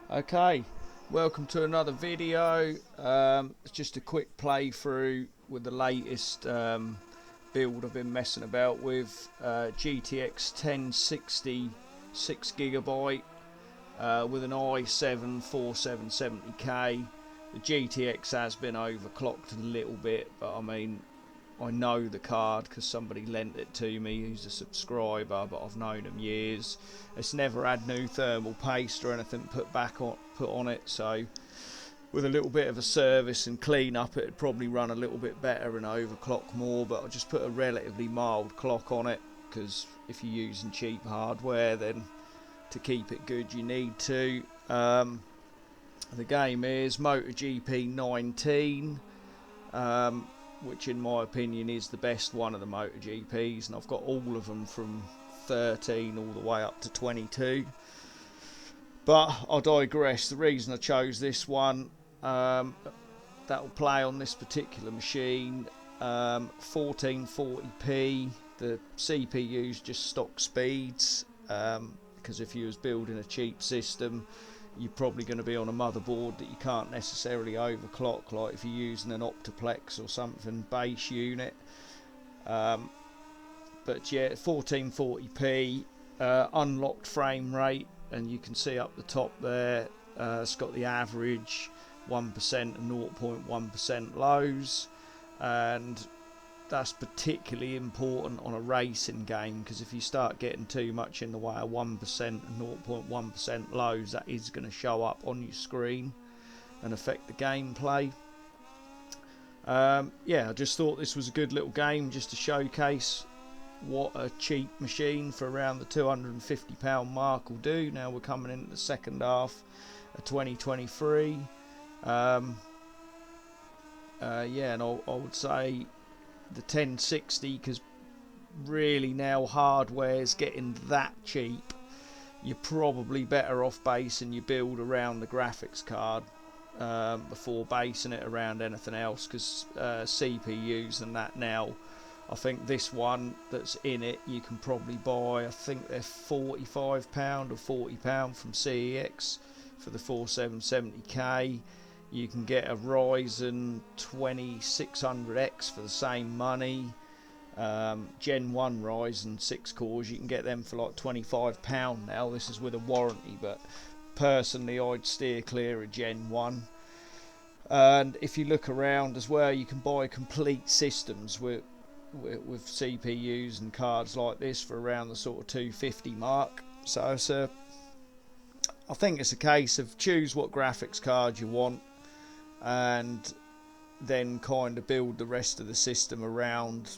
Okay, welcome to another video. It's just a quick playthrough with the latest build I've been messing about with. GTX 1060 6GB with an i7 4770K. The GTX has been overclocked a little bit, but I mean, I know the card because somebody lent it to me who's a subscriber, but I've known them years. It's never had new thermal paste or anything put on it, so with a little bit of a service and clean up it'd probably run a little bit better and overclock more, but I'll just put a relatively mild clock on it because if you're using cheap hardware, then to keep it good you need to. The game is Moto Gp 19. Which in my opinion is the best one of the MotoGPs, and I've got all of them from 13 all the way up to 22. But I digress. The reason I chose this one, that will play on this particular machine, 1440p. The CPU's just stock speeds, because if you was building a cheap system, you're probably going to be on a motherboard that you can't necessarily overclock, like if you're using an Optiplex or something base unit. But yeah, 1440p, unlocked frame rate, and you can see up the top there, it's got the average 1% and 0.1% lows, and that's particularly important on a racing game, because if you start getting too much in the way of 1% and 0.1% lows, that is going to show up on your screen and affect the gameplay. Yeah, I just thought this was a good little game just to showcase what a cheap machine for around the £250 mark will do. Now we're coming into the second half of 2023. Yeah, and I would say the 1060, because really now hardware's getting that cheap, you're probably better off basing your build around the graphics card before basing it around anything else, because CPUs and that now, I think this one that's in it you can probably buy, I think they're £45 or £40 from CEX for the 4770K. You can get a Ryzen 2600X for the same money. Gen 1 Ryzen 6 cores, you can get them for like £25 now. This is with a warranty, but personally I'd steer clear of Gen 1. And if you look around as well, you can buy complete systems with CPUs and cards like this for around the sort of 250 mark. So it's I think it's a case of choose what graphics card you want, and then kind of build the rest of the system around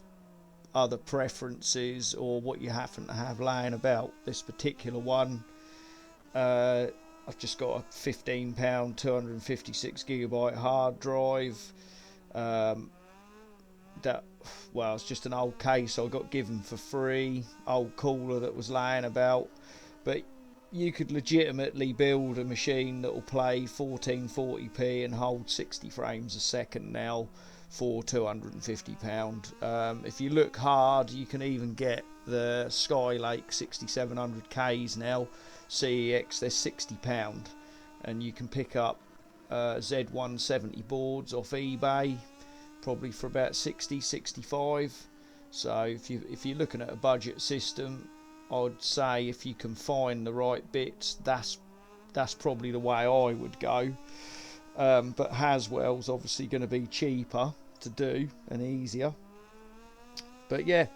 other preferences or what you happen to have laying about. This particular one, I've just got a £15 256GB hard drive. That, well, it's just an old case I got given for free, old cooler that was laying about. But you could legitimately build a machine that will play 1440p and hold 60 frames a second now for £250. If you look hard, you can even get the Skylake 6700Ks now, CEX, they're £60, and you can pick up Z170 boards off eBay probably for about 60-65. So if you're looking at a budget system, I'd say if you can find the right bits, that's probably the way I would go. But Haswell's obviously going to be cheaper to do and easier. But yeah,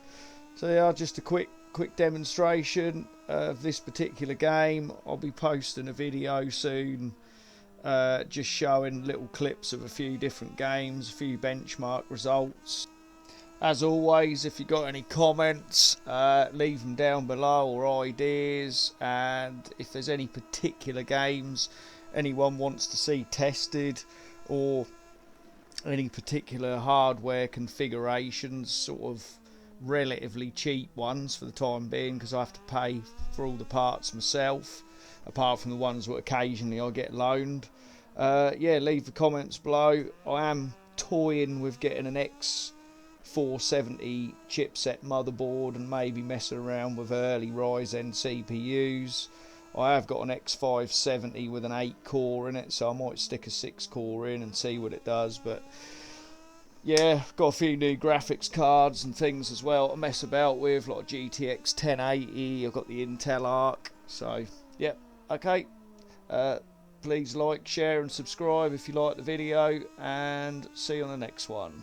so yeah, just a quick demonstration of this particular game. I'll be posting a video soon, just showing little clips of a few different games, a few benchmark results. As always, if you got any comments, leave them down below, or ideas, and if there's any particular games anyone wants to see tested, or any particular hardware configurations, sort of relatively cheap ones for the time being, because I have to pay for all the parts myself, apart from the ones that occasionally I get loaned. Yeah, leave the comments below. I am toying with getting an X470 chipset motherboard and maybe messing around with early Ryzen CPUs. I have got an X570 with an 8 core in it, so I might stick a 6 core in and see what it does. But yeah, got a few new graphics cards and things as well to mess about with, like GTX 1080. I've got the Intel Arc. So yeah, okay. Please like, share and subscribe if you like the video, and see you on the next one.